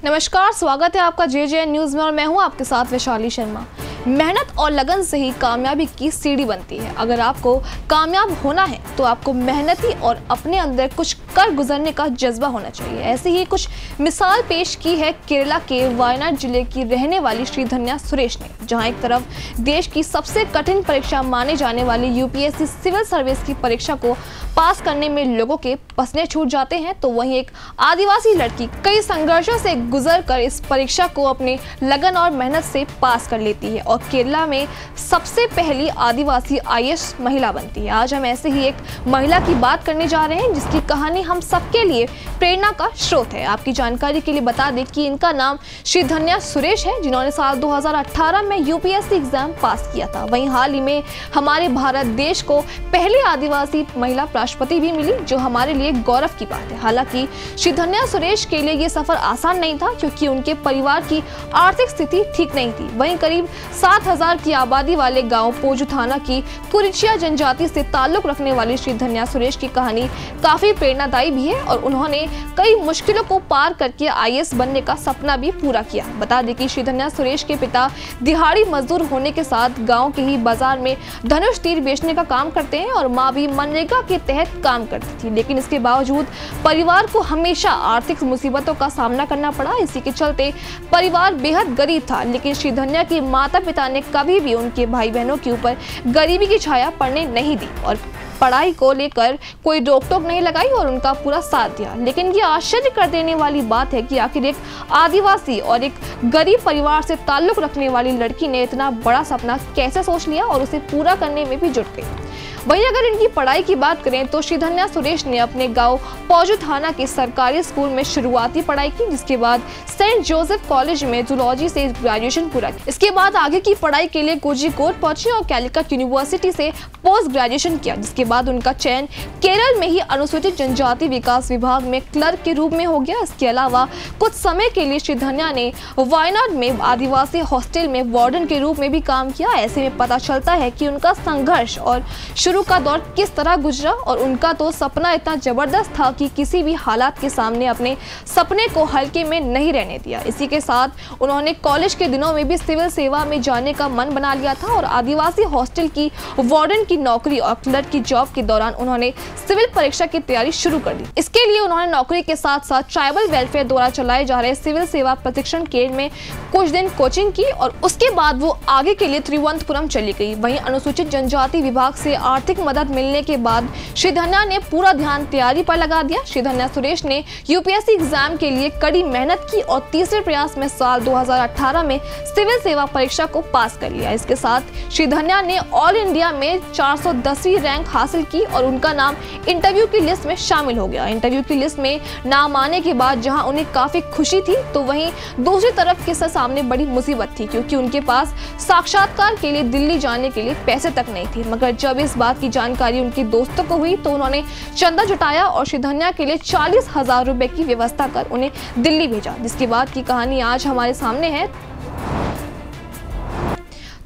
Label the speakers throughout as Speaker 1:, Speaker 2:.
Speaker 1: नमस्कार, स्वागत है आपका जे न्यूज में और मैं हूं आपके साथ वैशाली शर्मा। मेहनत और लगन से ही कामयाबी की सीढ़ी बनती है। अगर आपको कामयाब होना है तो आपको मेहनती और अपने अंदर कुछ कर गुजरने का जज्बा होना चाहिए। ऐसी ही कुछ मिसाल पेश की है केरला के वायनाड जिले की रहने वाली श्रीधन्या सुरेश ने, जहां एक तरफ देश की सबसे कठिन परीक्षा माने जाने वाली यूपीएससी सिविल सर्विस की परीक्षा को पास करने में लोगों के पसीने छूट जाते हैं, तो वहीं एक आदिवासी लड़की कई संघर्षों से गुजर कर इस परीक्षा को अपने लगन और मेहनत से पास कर लेती है और केरला में सबसे पहली आदिवासी आईएएस महिला बनती है। आज हम ऐसे ही एक महिला की बात करने जा रहे हैं जिसकी कहानी हम सबके लिए प्रेरणा का स्रोत है। आपकी जानकारी के लिए बता दें कि इनका नाम श्रीधन्या सुरेश है, जिन्होंने साल 2018 में यूपीएससी एग्जाम पास किया था। वहीं हाल ही में हमारे भारत देश को पहली आदिवासी महिला राष्ट्रपति भी मिली, जो हमारे लिए गौरव की बात है। हालांकि श्रीधन्या सुरेश के लिए ये सफर आसान नहीं था, क्योंकि उनके परिवार की आर्थिक स्थिति ठीक नहीं थी। वहीं करीब 7000 की आबादी वाले गांव पोजू थाना की कुरिचिया जनजाति से ताल्लुक रखने वाली श्रीधन्या सुरेश की कहानी काफी प्रेरणादायी भी है और उन्होंने कई मुश्किलों को पार करके आईएएस बनने का सपना भी पूरा किया। बता दें कि श्रीधन्या सुरेश के पिता दिहाड़ी मजदूर होने के साथ गाँव के ही बाजार में धनुष तीर बेचने का काम करते हैं और माँ भी मनरेगा के तहत काम करती थी, लेकिन इसके बावजूद परिवार को हमेशा आर्थिक मुसीबतों का सामना करना पड़ा। इसी के चलते परिवार बेहद गरीब था, लेकिन श्रीधन्या के माता पिता ने कभी भी उनके भाई बहनों के ऊपर गरीबी की छाया पड़ने नहीं दी और पढ़ाई को लेकर कोई रोक टोक नहीं लगाई और उनका पूरा साथ दिया। लेकिन ये आश्चर्य कर देने वाली बात है कि आखिर एक आदिवासी और एक गरीब परिवार से ताल्लुक रखने वाली लड़की ने इतना बड़ा सपना कैसे सोच लिया और उसे पूरा करने में भी जुट गई। वहीं अगर इनकी पढ़ाई की बात करें तो श्रीधन्या सुरेश ने अपने गांव पोजू थाना के सरकारी स्कूल में शुरुआती पढ़ाई की, जिसके बाद सेंट जोसेफ कॉलेज में जूलॉजी से ग्रेजुएशन पूरा किया। इसके बाद आगे की पढ़ाई के लिए कोझिकोड पहुंची और कैलिकट यूनिवर्सिटी से पोस्ट ग्रेजुएशन किया, जिसके बाद उनका चयन केरल में ही अनुसूचित जनजाति विकास विभाग में क्लर्क के रूप में हो गया। इसके अलावा कुछ समय के लिए श्रीधन्या ने वायनाड में आदिवासी हॉस्टल में वार्डन के रूप में भी काम किया। ऐसे में पता चलता है कि उनका संघर्ष और शुरू का दौर किस तरह गुजरा और उनका तो सपना इतना जबरदस्त था कि किसी भी हालात के सामने अपने सपने को हल्के में नहीं रहने दिया। इसी के साथ उन्होंने कॉलेज के दिनों में भी सिविल सेवा में जाने का मन बना लिया था और आदिवासी हॉस्टल की वार्डन की नौकरी और क्लर्क की जॉब के दौरान उन्होंने सिविल परीक्षा की तैयारी शुरू कर दी। इसके लिए उन्होंने नौकरी के साथ साथ ट्राइबल वेलफेयर द्वारा चलाए जा रहे सिविल सेवा प्रशिक्षण केंद्र में कुछ दिन कोचिंग की और उसके बाद वो आगे के लिए त्रिवेंद्रपुरम चली गई। वहीं अनुसूचित जनजाति विभाग से आर्थिक मदद मिलने के बाद श्रीधन्या ने पूरा ध्यान तैयारी पर लगा दिया। श्रीधन्या सुरेश ने यूपीएससी एग्जाम के लिए कड़ी मेहनत की और तीसरे प्रयास में साल 2018 में सिविल सेवा परीक्षा को पास कर लिया। इसके साथ श्रीधन्या ने ऑल इंडिया में 410वीं रैंक हासिल की और उनका नाम इंटरव्यू की लिस्ट में शामिल हो गया। इंटरव्यू की लिस्ट में नाम आने के बाद जहां उन्हें काफी खुशी थी, तो वहीं दूसरी तरफ के सामने बड़ी मुसीबत थी, क्योंकि उनके पास साक्षात्कार के लिए दिल्ली जाने के लिए पैसे तक नहीं थे। मगर जब इस बात की जानकारी उनके दोस्तों को हुई तो उन्होंने चंदा जुटाया और श्रीधन्या के लिए 40,000 रुपए की व्यवस्था कर उन्हें दिल्ली भेजा, जिसके बाद की कहानी आज हमारे सामने है।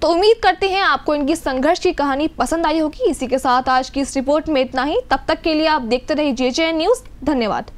Speaker 1: तो उम्मीद करते हैं आपको इनकी संघर्ष की कहानी पसंद आई होगी। इसी के साथ आज की इस रिपोर्ट में इतना ही। तब तक के लिए आप देखते रहिए जे न्यूज। धन्यवाद।